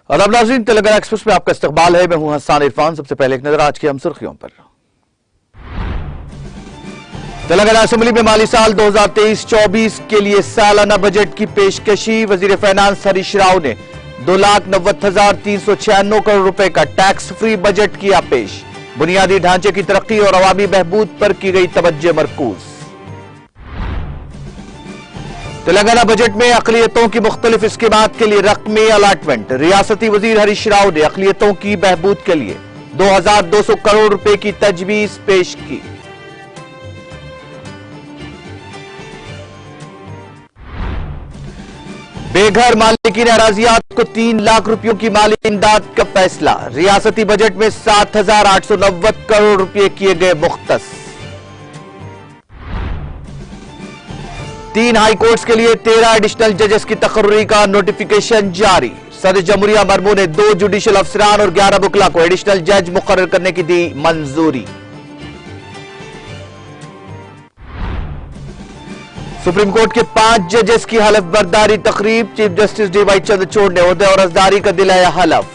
और अब नाज़रीन, तेलंगाना एक्सप्रेस में आपका इस्तकबाल है। मैं हूं हसन इरफान। सबसे पहले एक नजर आज की हम सुर्खियों पर। तेलंगाना असेंबली में माली साल 2023-24 के लिए सालाना बजट की पेशकशी। वजीर फाइनेंस हरीश राव ने 2,90,396 करोड़ रुपए का टैक्स फ्री बजट किया पेश। बुनियादी ढांचे की तरक्की और अवामी बहबूद पर की गई तवज्जो मरकूज। तेलंगाना बजट में अक़लियतों की मुख्तलिफ स्कीमात के लिए रकमी अलाटमेंट। रियासती वजीर हरीश राव ने अक़लियतों की बहबूद के लिए 2,200 करोड़ रुपए की तजवीज पेश की। बेघर मालिकीन अराजियात को 3 लाख रुपयों की माली इमदाद का फैसला। रियासती बजट में 7,890 करोड़ रुपए किए गए मुख्तस। 3 हाई कोर्ट्स के लिए 13 एडिशनल जजेस की तकर्री का नोटिफिकेशन जारी। सदर जमहूरिया मरमू ने 2 जुडिशल अफसरान और 11 बुकला को एडिशनल जज मुकर्रर करने की दी मंजूरी। सुप्रीम कोर्ट के 5 जजेस की हलफ बर्दारी तकरीब। Chief justice D.Y.. चंद्रचूड़ ने ओहदे और हज़दारी का दिलाया हलफ।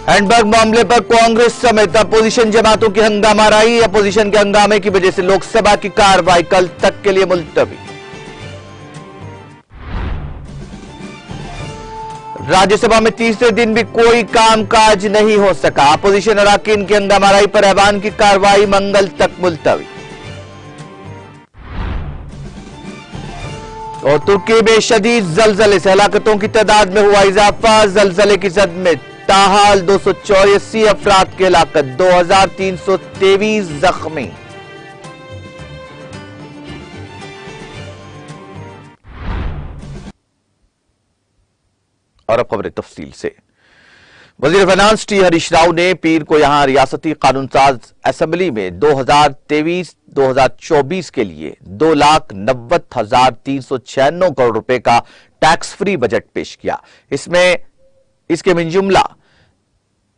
हैंडबैग मामले पर कांग्रेस समेत अपोजिशन जमातों की हंगामाराई। अपोजिशन के हंगामे की वजह से लोकसभा की कार्रवाई कल तक के लिए मुलतवी। राज्यसभा में तीसरे दिन भी कोई कामकाज नहीं हो सका। अपोजिशन अराकीन की हंगामाराई पर ऐवान की कार्रवाई मंगल तक मुलतवी। और तुर्की में शदीद जलजले से हलाकतों की तादाद में हुआ इजाफा। जलजले की जद में ताहाल 284 अफराद की हलाकत, 2,323 जख्मी। और अब खबरें तफसील से। वजीर फाइनेंस टी हरीश राव ने पीर को यहां रियासती कानून साज असेंबली में 2023-2024 के लिए 2,90,396 करोड़ रुपए का टैक्स फ्री बजट पेश किया। इसके में जुमला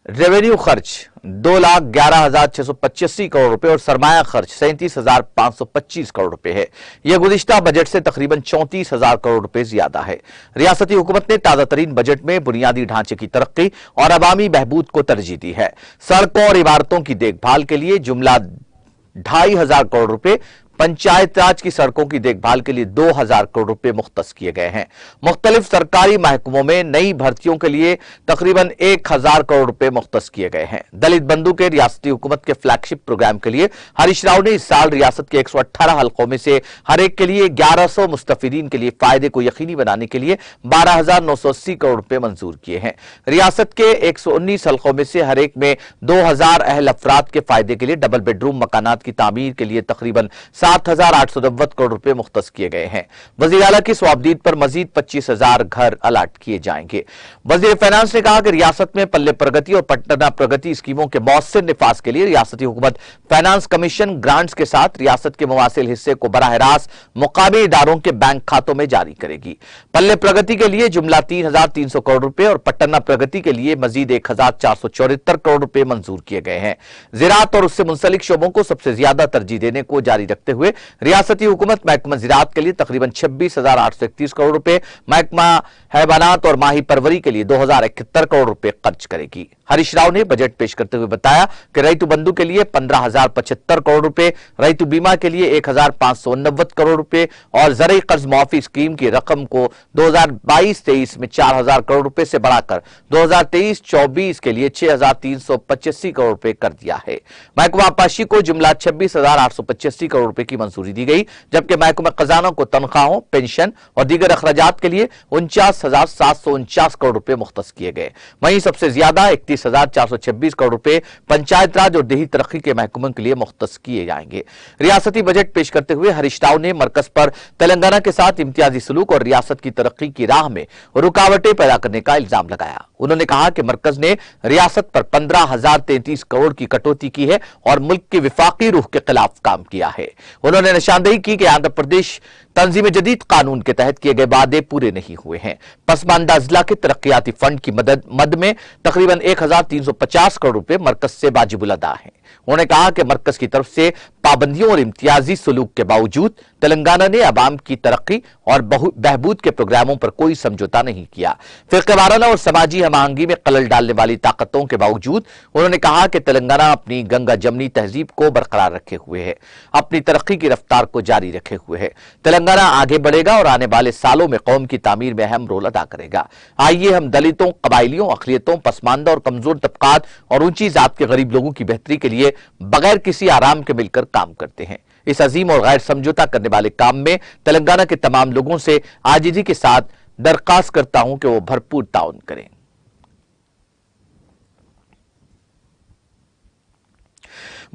रेवेन्यू खर्च 2,11,685 करोड़ रुपए और सरमाया खर्च 37,525 करोड़ रुपए है। यह गुज़िश्ता बजट से तकरीबन 34,000 करोड़ रुपए ज्यादा है। रियासती हुकूमत ने ताजा तरीन बजट में बुनियादी ढांचे की तरक्की और अवामी बहबूद को तरजीह दी है। सड़कों और इमारतों की देखभाल के लिए जुमला 2,500 करोड़ रुपए, पंचायत राज की सड़कों की देखभाल के लिए 2,000 करोड़ रुपए मुख्तस किए गए हैं। मुख्तलिफ सरकारी महकमों में नई भर्तियों के लिए तकरीबन 1,000 करोड़ रुपए मुख्तस किए गए हैं। दलित बंधु के रियासती हुकूमत के फ्लैगशिप प्रोग्राम के लिए हरीश राव ने इस साल रियासत के 118 हल्कों में से हर एक के लिए 1,100 मुस्तफीदीन के लिए फायदे को यकीनी बनाने के लिए 12,980 करोड़ रुपए मंजूर किए हैं। रियासत के 119 हल्कों में से हर एक में 2,000 अहल अफराद के फायदे के लिए डबल बेडरूम मकानात की तामीर के लिए तकरीबन 7,890 करोड़ रुपए मुख्तस किए गए हैं। वज़ीर आला की स्वाबदीद पर मजीद 25,000 घर अलाट किए जाएंगे। वज़ीर फाइनेंस ने कहा कि रियासत में पल्ले प्रगति और पटना प्रगति स्कीमों के मौसर निफाज के लिए रियासती हुकूमत फाइनेंस कमीशन ग्रांट्स के साथ रियासत के मुवासिल हिस्से को बराह रास्त मुकामी इदारों के बैंक खातों में जारी करेगी। पल्ले प्रगति के लिए जुमला 3,300 करोड़ रुपए और पटना प्रगति के लिए मजीद 1,474 करोड़ रुपए मंजूर किए गए हैं। ज़राअत और उससे मुंसलिक शोबों को सबसे ज्यादा तरजीह देने को जारी रखते हुए रियासती हुकूमत महकमा ज़राअत के लिए तकरीबन 26,831 करोड़ रुपए, महकमा हैवानात और माही परवरी के लिए 2,071 करोड़ रुपए खर्च करेगी। हरीश राव ने बजट पेश करते हुए बताया कि रईतु बंधु के लिए 15,075 करोड़ रुपए, रईतु बीमा के लिए 1,589 करोड़ रुपए और ज़रई कर्ज मुआफी स्कीम की रकम को 2022-23 में 4,000 करोड़ रुपए से बढ़ाकर 2023-24 के लिए 6,385 करोड़ रुपए कर दिया है। महकमा आबपाशी को जुमला 26,885 करोड़ रुपए की मंजूरी दी गई, जबकि महकमा खजाना को तनख्वाहों, पेंशन और दीगर अखराजात के लिए 49,749 करोड़ रुपए मुख्तस किए गए। वहीं सबसे ज्यादा 31,426 करोड़ रुपए पंचायत राज और देही तरक्की के महकमों के लिए मुख्तस किए जाएंगे। रियासती बजट पेश करते हुए हरीश राव ने मरकज पर तेलंगाना के साथ इम्तियाजी सलूक और रियासत की तरक्की की राह में रुकावटें पैदा करने का इल्जाम लगाया। उन्होंने कहा कि मरकज ने रियासत पर 15,033 करोड़ की कटौती की है और मुल्क की विफाकी रूह के खिलाफ काम किया है। उन्होंने निशानदेही की कि आंध्र प्रदेश तंजीम जदीद कानून के तहत किए गए वादे पूरे नहीं हुए हैं। पसमानदा जिला के तरक्याती फंड की मद में तकरीबन 1,350 करोड़ रुपए मरकज से वाजिबुल अदा हैं। उन्होंने कहा कि मरकज की तरफ से पाबंदियों और इम्तियाजी सलूक के बावजूद तेलंगाना ने अवाम की तरक्की और बहबूद के प्रोग्रामों पर कोई समझौता नहीं किया। फिरके वाराना और समाजी हमआहंगी में खलल डालने वाली ताकतों के बावजूद उन्होंने कहा कि तेलंगाना अपनी गंगा जमनी तहजीब को बरकरार रखे हुए है, अपनी तरक्की की रफ्तार को जारी रखे हुए है। तेलंगाना आगे बढ़ेगा और आने वाले सालों में कौम की तामीर में अहम रोल अदा करेगा। आइए हम दलितों, कबाइलियों, अक़लियतों, पसमानदा और कमजोर तबकात और ऊंची जात के गरीब लोगों की बेहतरी के लिए बगैर किसी आराम के मिलकर काम करते हैं। इस अजीम और गैर समझौता करने वाले काम में तेलंगाना के तमाम लोगों से आजिजी के साथ दरखास्त करता हूं कि वो भरपूर ताउन करें।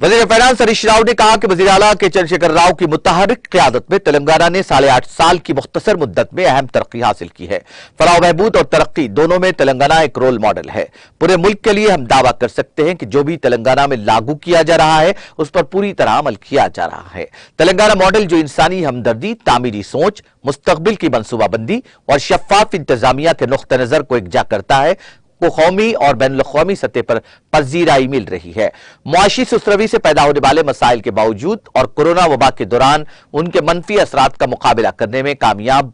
वज़ीर फाइनेंस हरीश राव ने कहा कि वज़ीर आला के चंद्रशेखर राव की मुतहर्रिक क़यादत में तेलंगाना ने 8.5 साल की मुख्तसर मुद्दत में अहम तरक्की हासिल की है। फलाह बहबूद और तरक्की दोनों में तेलंगाना एक रोल मॉडल है। पूरे मुल्क के लिए हम दावा कर सकते हैं कि जो भी तेलंगाना में लागू किया जा रहा है उस पर पूरी तरह अमल किया जा रहा है। तेलंगाना मॉडल जो इंसानी हमदर्दी, तामीरी सोच, मुस्तकबिल की मनसूबाबंदी और शफाफ इंतजामिया के नुक्ते नजर को इकजा करता है को कौमी और बैनुल-अक़वामी सतह पर पजीराई मिल रही है। मुआशी सुसरवी से पैदा होने वाले मसाइल के बावजूद और कोरोना वबा के दौरान उनके मनफी असरात का मुकाबला करने में कामयाब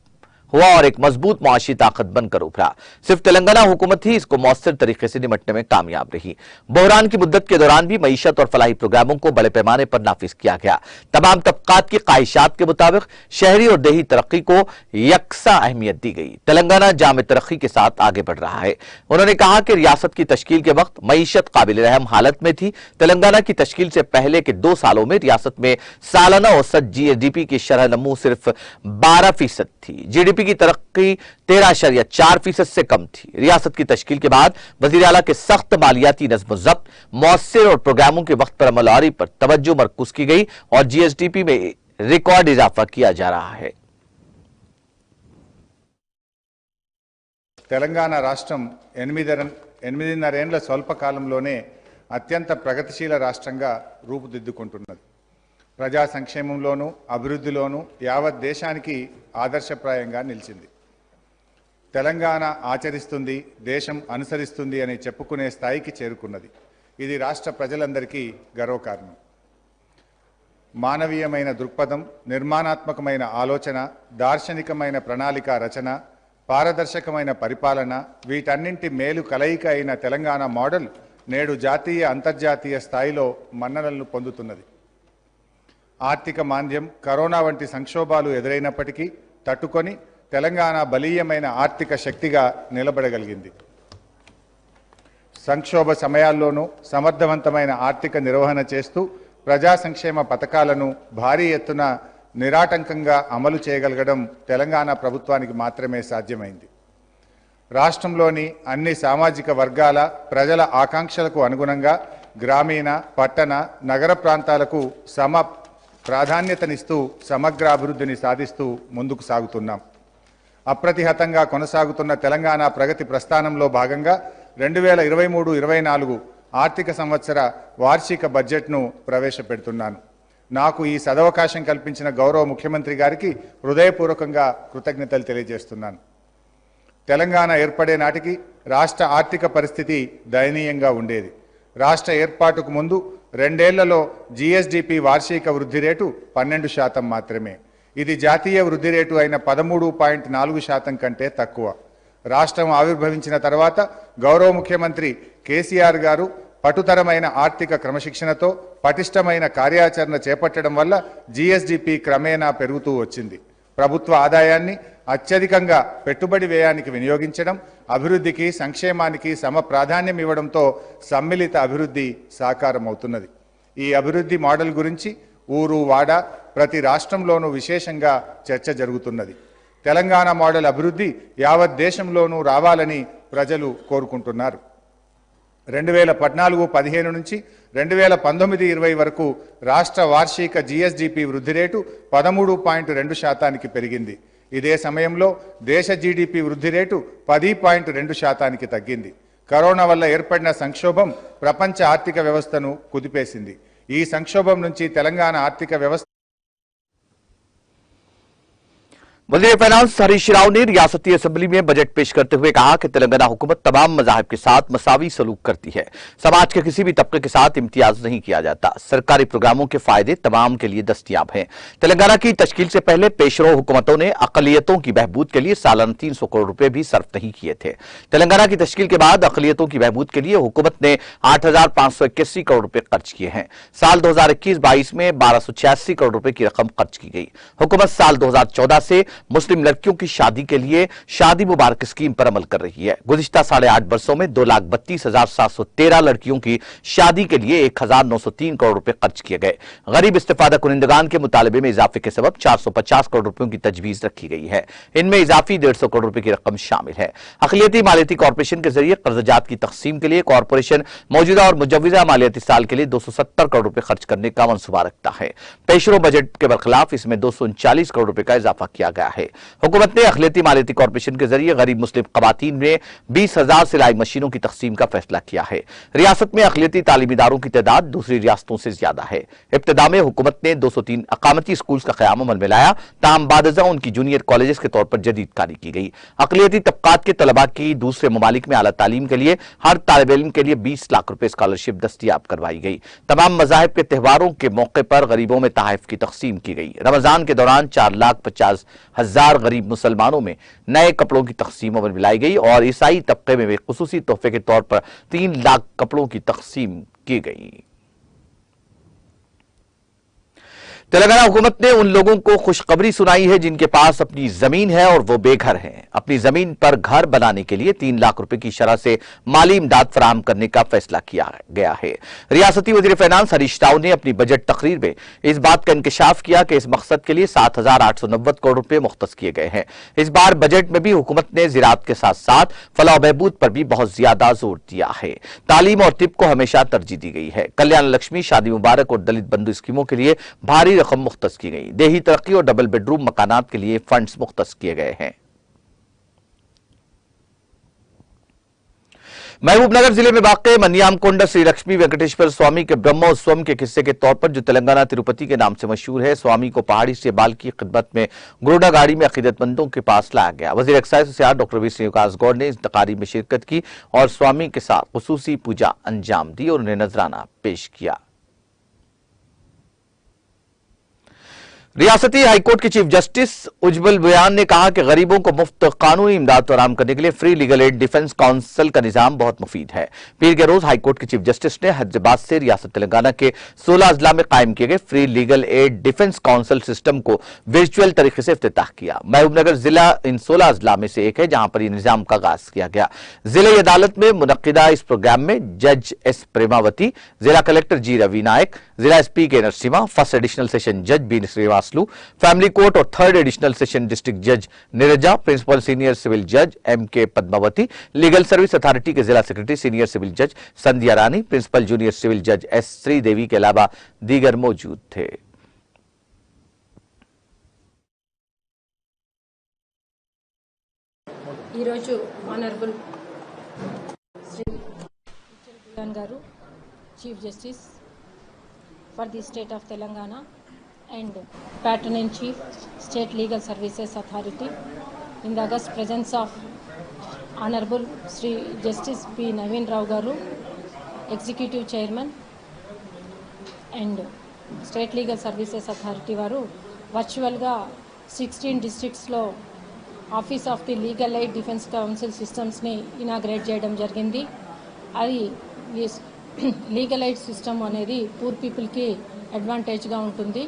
हुआ और एक मजबूत मुआशी ताकत बनकर उभरा। सिर्फ तेलंगाना हुकूमत ही इसको मौसर तरीके से निपटने में कामयाब रही। बहरान की मुद्दत के दौरान भी मईशत और फलाही प्रोग्रामों को बड़े पैमाने पर नाफिज किया गया। तमाम तबकात की ख्वाहिशात के मुताबिक शहरी और देही तरक्की को यकसा अहमियत दी गई। तेलंगाना जामे तरक्की के साथ आगे बढ़ रहा है। उन्होंने कहा कि रियासत की तश्कील के वक्त मईशत काबिल रहम हालत में थी। तेलंगाना की तश्कील से पहले के 2 सालों में रियासत में सालाना औसत GDP की शरह नमू सिर्फ 12% थी। GDP की तरक्की 13.4% से कम थी। रियासत की तश्कील के बाद वज़ीर आला के सख्त मालियाती नज़्म ज़ब्त, मौसर और प्रोग्रामों के वक्त पर अमलवारी पर तवज्जो मरकूज की गई और GSDP में रिकॉर्ड इजाफा किया जा रहा है। తెలంగాణ రాష్ట్రం 8.5 ఏళ్ల స్వల్ప కాలంలోనే అత్యంత ప్రగతిశీల రాష్ట్రంగా రూపుదిద్దుకుంటున్నది. ప్రజా సంక్షేమంలోనూ అభివృద్ధిలోనూ యావత్ దేశానికి ఆదర్శప్రాయంగా నిలిచింది. తెలంగాణ ఆచరిస్తుంది, దేశం అనుసరిస్తుంది అని చెప్పుకునే స్థాయికి చేరుకున్నది. ఇది రాష్ట్ర ప్రజలందరికీ గర్వకారణం. మానవీయమైన దృక్పథం, నిర్మాణాత్మకమైన ఆలోచన, దార్శనికమైన ప్రణాళిక రచన, పారదర్శకమైన పరిపాలన, వీటన్నింటి మేలు కలయిక అయిన తెలంగాణ మోడల్ నేడు జాతీయ అంతర్జాతీయ స్థాయిలో మన్ననలను పొందుతున్నది. ఆర్థిక మాంద్యం, కరోనా వంటి సంక్షోభాలు ఎదురైనప్పటికీ తట్టుకొని తెలంగాణ బలీయమైన ఆర్థిక శక్తిగా నిలబడగలిగింది. సంక్షోభ సమయాల్లోనూ సమర్థవంతమైన ఆర్థిక నిర్వహణ చేస్తూ ప్రజా సంక్షేమ పథకాలను భారీ ఎత్తున నిరాటంకంగా అమలు చేయగలగడం తెలంగాణ ప్రభుత్వానికి మాత్రమే సాధ్యమైంది. రాష్ట్రంలోని అన్ని సామాజిక వర్గాల ప్రజల ఆకాంక్షలకు అనుగుణంగా గ్రామీణ, పట్టణ, నగర ప్రాంతాలకు ప్రాధాన్యతనిస్తూ సమగ్ర అభివృద్ధిని సాధిస్తూ ముందుకు సాగుతున్నాం. అప్రతిహతంగా కొనసాగుతున్న తెలంగాణ ప్రగతి ప్రస్థానంలో భాగంగా 2023-24 ఆర్థిక సంవత్సర వార్షిక బడ్జెట్ను ప్రవేశపెడుతున్నాను. నాకు ఈ సదవకాశం కల్పించిన గౌరవ ముఖ్యమంత్రి గారికి హృదయపూర్వకంగా కృతజ్ఞతలు తెలియజేస్తున్నాను. తెలంగాణ ఏర్పడే నాటికి రాష్ట్ర ఆర్థిక పరిస్థితి దయనీయంగా ఉండేది. రాష్ట్ర ఏర్పాటుకు ముందు 2 ఏళ్లలో GSDP వార్షిక వృద్ధి రేటు 12% మాత్రమే. ఇది జాతీయ వృద్ధి రేటు అయిన 13.4% కంటే తక్కువ. రాష్ట్రం ఆవిర్భవించిన తర్వాత గౌరవ ముఖ్యమంత్రి కేసీఆర్ గారు పటుతరమైన ఆర్థిక క్రమశిక్షణతో పటిష్టమైన కార్యాచరణ చేపట్టడం వల్ల GSDP క్రమేణా పెరుగుతూ వచ్చింది. ప్రభుత్వ ఆదాయాన్ని అత్యధికంగా పెట్టుబడి వ్యయానికి వినియోగించడం, అభివృద్ధికి, సంక్షేమానికి సమ ప్రాధాన్యం ఇవ్వడంతో సమ్మిళిత అభివృద్ధి సాకారమవుతున్నది. ఈ అభివృద్ధి మోడల్ గురించి ఊరు వాడ ప్రతి రాష్ట్రంలోనూ విశేషంగా చర్చ జరుగుతున్నది. తెలంగాణ మోడల్ అభివృద్ధి యావత్ దేశంలోనూ రావాలని ప్రజలు కోరుకుంటున్నారు. 2014-15 నుంచి 2019-20 వరకు రాష్ట్ర వార్షిక GSDP వృద్ధి రేటు 13.2%కి పెరిగింది. ఇదే సమయంలో దేశ GDP వృద్ధి రేటు 10.2%కి తగ్గింది. కరోనా వల్ల ఏర్పడిన సంక్షోభం ప్రపంచ ఆర్థిక వ్యవస్థను కుదిపేసింది. ఈ సంక్షోభం నుంచి తెలంగాణ ఆర్థిక వ్యవస్థ वजीर फाइनेंस हरीश राव ने रियासती असेंबली में बजट पेश करते हुए कहा कि तेलंगाना हुकूमत तमाम मजाहिब के साथ मसावी सलूक करती है। समाज के किसी भी तबके के साथ इम्तियाज नहीं किया जाता। सरकारी प्रोग्रामों के फायदे तमाम के लिए दस्तयाब हैं। तेलंगाना की तश्कील से पहले पेशरो हुकूमतों ने अकलियतों की बहबूद के लिए सालाना 300 करोड़ रुपए भी सर्फ नहीं किए थे। तेलंगाना की तश्कील के बाद अकलियतों की बहबूद के लिए हुकूमत ने 8,581 करोड़ रुपए खर्च किए हैं। साल 2021-22 में 1,286 करोड़ रुपए की रकम खर्च की गई। हुकूमत साल 2014 से मुस्लिम लड़कियों की शादी के लिए शादी मुबारक स्कीम पर अमल कर रही है। गुज़िश्ता 8.5 वर्षों में 2,32,713 लड़कियों की शादी के लिए 1,903 करोड़ रुपए खर्च किए गए। गरीब इस्तिफादा कुनिंदगान के मुतालबे में इजाफे के सबब 450 करोड़ रुपयों की तजवीज रखी गई है। इनमें इजाफी 150 करोड़ रुपए की रकम शामिल है। अक़लियती मालियती कॉरपोरेशन के जरिए कर्जजात की तकसीम के लिए कॉरपोरेशन मौजूदा और मुजव्विजा मालियती साल के लिए 270 करोड़ रुपए खर्च करने का मंसूबा रखता है। पेशरो बजट के बरखिलाफ इसमें 239 करोड़ रुपए का इजाफा किया गया है। हुकूमत ने अक़लियती मालियती कॉरपोरेशन के जरिए गरीब मुस्लिम खवातीन में 20,000 सिलाई मशीनों की तकसीम का फैसला किया है। रियासत में अक़लियती तालीमी इदारों की तादाद दूसरी रियासतों से ज्यादा है। इब्तिदा में हुकूमत ने 203 अकामती स्कूल का क़याम अमल में लाया, ताहम बादजा उनकी जूनियर कॉलेज के तौर पर जदीद कारी की गई। अक़लियती तबकात के तलबा की दूसरे ममालिक में आला तालीम के लिए हर तालिब इल्म के लिए 20 लाख रुपए स्कॉलरशिप दस्तियाब करवाई गई। तमाम मज़ाहिब के त्योहारों के मौके पर गरीबों में तोहफ़ की तकसीम की गई। रमजान के दौरान 4,50,000 गरीब मुसलमानों में नए कपड़ों की तकसीम अमल में लाई गई और ईसाई तबके में खुसूसी तोहफे के तौर पर 3 लाख कपड़ों की तकसीम की गई। तेलंगाना हुकूमत ने उन लोगों को खुशखबरी सुनाई है जिनके पास अपनी जमीन है और वो बेघर हैं। अपनी जमीन पर घर बनाने के लिए 3 लाख रुपए की शरह से माली इमदाद फराहम करने का फैसला किया गया है। रियासती वजीर फाइनेंस हरीश राव ने अपनी बजट तकरीर में इस बात का इंकशाफ किया कि इस मकसद के लिए 7,890 करोड़ रुपए मुख्तस किए गए हैं। इस बार बजट में भी हुकूमत ने ज़राअत के साथ साथ फलाह बहबूद पर भी बहुत ज्यादा जोर दिया है। तालीम और तिब को हमेशा तरजीह दी गई है। कल्याण लक्ष्मी, शादी मुबारक और दलित बंधु स्कीमों के लिए भारी रकम मुख्तस की गई। देही तरक्की और डबल बेडरूम मकानात के लिए फंड्स मुख्तस किए गए हैं। महबूबनगर जिले में वाक़े मनियामकोंडा श्री लक्ष्मी वेंकटेश्वर स्वामी के ब्रह्मोत्सवम के किस्से के तौर पर जो तेलंगाना तिरुपति के नाम से मशहूर है, स्वामी को पहाड़ी से बाल की खिदमत में घोड़ा गाड़ी में अकीदतमंदों के पास लाया गया। वजीर एक्साइज सियासत डॉक्टर वी श्रीनिवास गौड़ ने इस तकारीब में शिरकत की और स्वामी के साथ खुसूसी पूजा अंजाम दी और उन्हें नजराना पेश किया। रियासती हाईकोर्ट के चीफ जस्टिस उज्जवल बयान ने कहा कि गरीबों को मुफ्त कानूनी इमदाद फराहम करने के लिए free legal aid defence council का निजाम बहुत मुफीद है। पीर के रोज हाईकोर्ट के चीफ जस्टिस ने हैदराबाद से रियासत तेलंगाना के 16 अजला में कायम किए गए free legal aid defence council system को वर्चुअल तरीके से इफ्तिताह किया। महबूबनगर जिला इन 16 अजला में से एक है जहां पर यह निजाम का आगाज किया गया। जिले अदालत में मुनक्किदा इस प्रोग्राम में जज एस प्रेमावती, जिला कलेक्टर जी रवि नायक, जिला एसपी के नरसिम्हा, फर्स्ट एडिशनल सेशन जज बी श्रीवास, फैमिली कोर्ट और थर्ड एडिशनल सेशन डिस्ट्रिक्ट जज नीरजा, प्रिंसिपल सीनियर सिविल जज एम के पद्मावती, लीगल सर्विस अथॉरिटी के जिला सेक्रेटरी सीनियर सिविल जज संध्या रानी, प्रिंसिपल जूनियर सिविल जज एस श्रीदेवी के अलावा दीगर मौजूद थे। Honourable Shri garu chief justice for the state of Telangana and Patron in Chief State Legal Services Authority in the august presence of Honorable Sri Justice P. Naveen Rao Garu, Executive Chairman and State Legal Services Authority varu virtual ga 16 districts lo Office of the Legal Aid Defence Council Systems ni inaugurate cheyadam jarigindi. Adi legal aid system అనేది poor పీపుల్కి అడ్వాంటేజ్గా ఉంటుంది.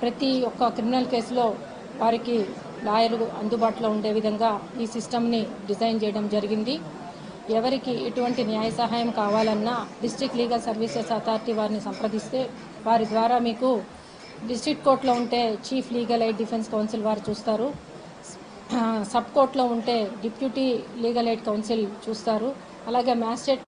ప్రతి ఒక్క criminal కేసులో వారికి లాయర్లు అందుబాటులో ఉండే విధంగా ఈ సిస్టమ్ని డిజైన్ చేయడం జరిగింది. ఎవరికి ఎటువంటి న్యాయ సహాయం కావాలన్నా డిస్ట్రిక్ట్ లీగల్ సర్వీసెస్ అథారిటీ వారిని సంప్రదిస్తే వారి ద్వారా మీకు డిస్ట్రిక్ట్ కోర్టులో ఉంటే chief legal aid defence council వారు చూస్తారు, సబ్ కోర్టులో ఉంటే డిప్యూటీ లీగల్ ఎయిడ్ కౌన్సిల్ చూస్తారు, అలాగే మ్యాజిస్ట్రేట్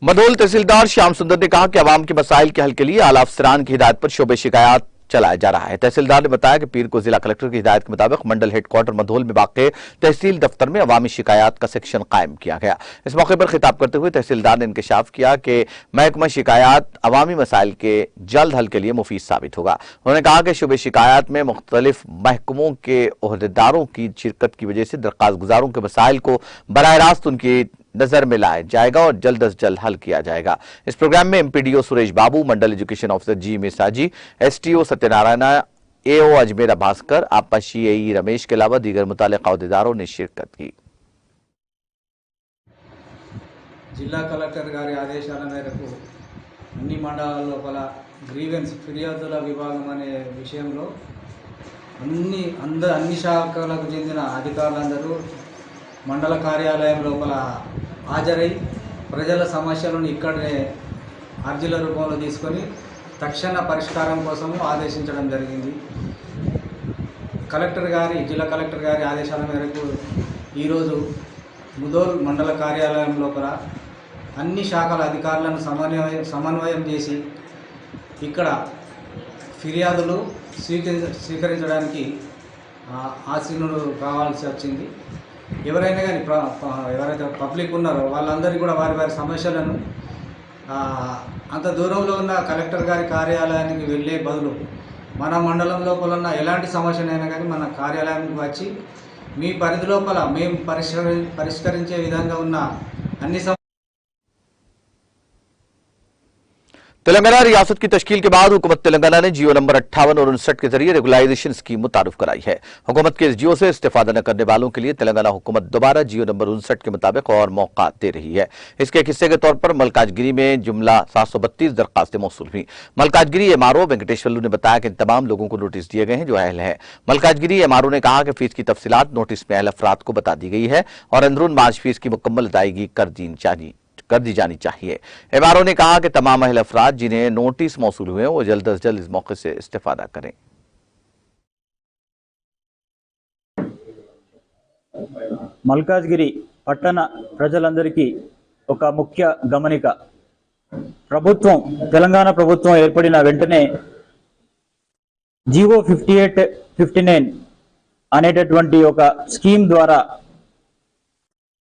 मदोल तहसीलदार श्याम सुंदर ने कहा कि अवाम के मसाइल के हल के लिए आला अफसरान की हिदायत पर शोबे शिकायत चलाया जा रहा है। तहसीलदार ने बताया कि पीर को जिला कलेक्टर की हिदायत के मुताबिक मंडल हेडक्वार्टर मधोल में वाक़ तहसील दफ्तर में अवामी शिकायत का सेक्शन कायम किया गया। इस मौके पर खिताब करते हुए तहसीलदार ने इंकशाफ किया कि महकमा शिकायत अवामी मसाइल के जल्द हल के लिए मुफीद साबित होगा। उन्होंने कहा कि शुबे शिकायत में मुख्तलिफ महकमों के ओहदेदारों की शिरकत की वजह से दरख्वास्त गुजारों के मसाइल को बराह रास्त उनकी नजर में लाया जाएगा और जल्द अज जल्द हल किया जाएगा। इस प्रोग्राम में एमपीडीओ सुरेश बाबू, मंडल एजुकेशन ऑफिसर जी मिसाजी, एसटीओ सत्यनारायण, एओ अजमेरा भास्कर, आपा सीएई रमेश के अलावा दीगर मुताल्लिक़ अहदेदारों ने शिरकत की। జిల్లా కలెక్టర్ గారి ఆదేశాల మేరకు అన్ని మండలాల లోపల గ్రీవెన్స్ ఫిర్యాదుల విభాగం అనే విషయంలో అన్ని శాఖలకు చెందిన అధికారులందరూ మండల కార్యాలయం లోపల హాజరై ప్రజల సమస్యలను ఇక్కడనే అర్జీల రూపంలో తీసుకొని తక్షణ పరిష్కారం కోసం ఆదేశించడం జరిగింది. జిల్లా కలెక్టర్ గారి ఆదేశాల మేరకు ఈరోజు ముదోల్ మండల కార్యాలయం లోపల అన్ని శాఖల అధికారులను సమన్వయం చేసి ఇక్కడ ఫిర్యాదులు స్వీకరించడానికి ఆసీనులు కావాల్సి వచ్చింది. ఎవరైనా కానీ ఎవరైతే పబ్లిక్ ఉన్నారో వాళ్ళందరికీ కూడా వారి వారి సమస్యలను అంత దూరంలో ఉన్న కలెక్టర్ గారి కార్యాలయానికి వెళ్ళే బదులు మన మండలం లోపల ఉన్న ఎలాంటి సమస్యనైనా కానీ మన కార్యాలయానికి వచ్చి మీ పరిధి లోపల మేము పరిష్కరించే విధంగా ఉన్న అన్ని तेलंगाना रियासत की तश्कील के बाद हुकूमत तेलंगाना ने जियो नंबर 58 और 59 के जरिए रेगुलाइजेशन स्कीम मुतारुफ कराई है। हुकूमत के इस जियो से इस्तेफादा न करने वालों के लिए तेलंगाना हुकूमत दोबारा जियो नंबर 59 के मुताबिक और मौका दे रही है। इसके एक हिस्से के तौर पर मलकाजगिरी में जुमला 732 दरखास्तें मौसूल हुई। मलकाजगिरी एमआरओ वेंकटेश्वरलू ने बताया कि इन तमाम लोगों को नोटिस दिए गए हैं जो अहल हैं। मलकाजगिरी एमआरओ ने कहा कि फीस की तफसीलात नोटिस में अहल अफराद को बता दी गई है और अंदरून मार्च फीस की मुकम्मल अदायगी कर दी जानी चाहिए। एमआरओ ने कहा कि तमाम अहल अफराद जिन्हें नोटिस मौसूल हुए हैं वो जल्द अज जल्द इस मौके से इस्तेफादा करें। మల్కాజ్గిరి పట్టణ ప్రజలందరికీ ఒక ముఖ్య గమనిక. తెలంగాణ ప్రభుత్వం ఏర్పడిన వెంటనే జీవో 5859 అనేటటువంటి ఒక స్కీమ్ ద్వారా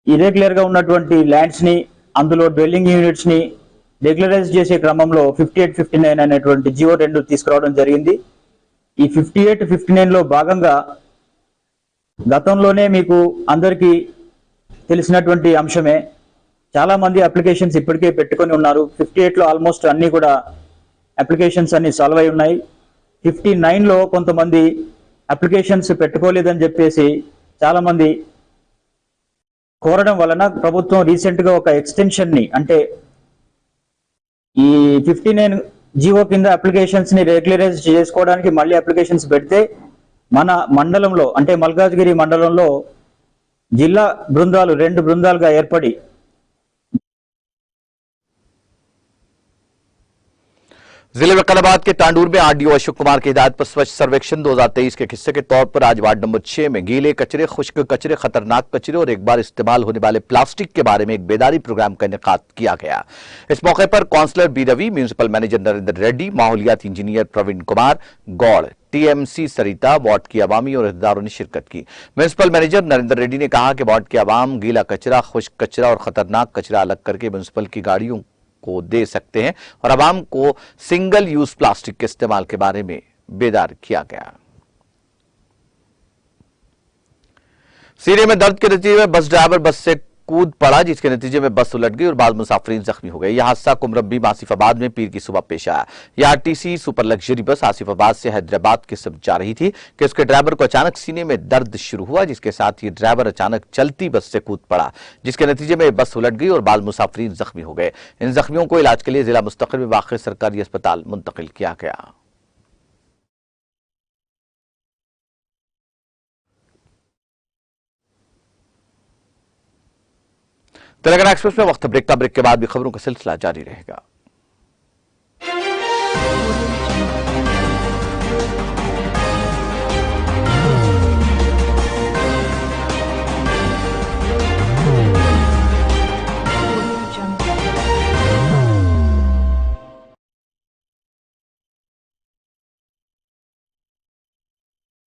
ఇర్రెగ్యులర్ గా ఉన్నటువంటి ల్యాండ్స్ ని అందులో డ్వెల్లింగ్ యూనిట్స్ ని రెగ్యులరైజ్ చేసే క్రమంలో 5859 అనేటువంటి జీవో 2 తీసుకురావడం జరిగింది. ఈ 5859 లో భాగంగా గతంలోనే మీకు అందరికీ తెలిసినటువంటి అంశమే, చాలా మంది అప్లికేషన్స్ ఇప్పటికే పెట్టుకొని ఉన్నారు. 58 లో ఆల్మోస్ట్ అన్ని కూడా అప్లికేషన్స్ అన్ని సాల్వ్ అయి ఉన్నాయి. 59 లో కొంతమంది అప్లికేషన్స్ పెట్టుకోలేదని చెప్పేసి చాలా మంది కోరడం వలన ప్రభుత్వం రీసెంట్ గా ఒక ఎక్స్టెన్షన్ ని, అంటే ఈ 59 జీవో కింద అప్లికేషన్స్ ని రెగ్యులరైజ్ చేసుకోవడానికి మళ్ళీ అప్లికేషన్స్ పెడితే మన మండలంలో అంటే మల్కాజ్గిరి మండలంలో జిల్లా బృందాలు 2 బృందాలుగా ఏర్పడి जिले वकालाबाद के तांडूर में आरडीओ अशोक कुमार की हिदायत पर स्वच्छ सर्वेक्षण 2023 के हिस्से के तौर पर आज वार्ड नंबर 6 में गीले कचरे, खुश्क कचरे, खतरनाक कचरे और एक बार इस्तेमाल होने वाले प्लास्टिक के बारे में एक बेदारी प्रोग्राम का इनेकाद किया गया। इस मौके पर councillor B Ravi, municipal manager Narendra Reddy, माहौलियात engineer Praveen Kumar Goud, TMC Sarita, ward की अवामी और अहदेदारों ने शिरकत की। म्यूनिसिपल मैनेजर नरेंद्र रेड्डी ने कहा कि वार्ड के अवाम गीला कचरा, खुश्क कचरा और खतरनाक कचरा अलग करके म्यूनिसिपल की गाड़ियों को दे सकते हैं और आवाम को सिंगल यूज प्लास्टिक के इस्तेमाल के बारे में बेदार किया गया। सीने में दर्द के नतीजे में बस ड्राइवर बस से कूद पड़ा, जिसके नतीजे में बस उलट गई और बाद मुसाफिरीन जख्मी हो गए। यह हादसा कुमरबी आसिफाबाद में पीर की सुबह पेश आया। यह RTC super luxury bus Asifabad से हैदराबाद की तरफ जा रही थी कि उसके ड्राइवर को अचानक सीने में दर्द शुरू हुआ, जिसके साथ ही ड्राइवर अचानक चलती बस से कूद पड़ा, जिसके नतीजे में बस उलट गई और बाद मुसाफिरीन जख्मी हो गए। इन जख्मियों को इलाज के लिए जिला मुस्तकिल में वाक़ सरकारी अस्पताल मुंतकिल किया गया। तेलंगाना एक्सप्रेस में वक्त ब्रेक के बाद भी खबरों का सिलसिला जारी रहेगा।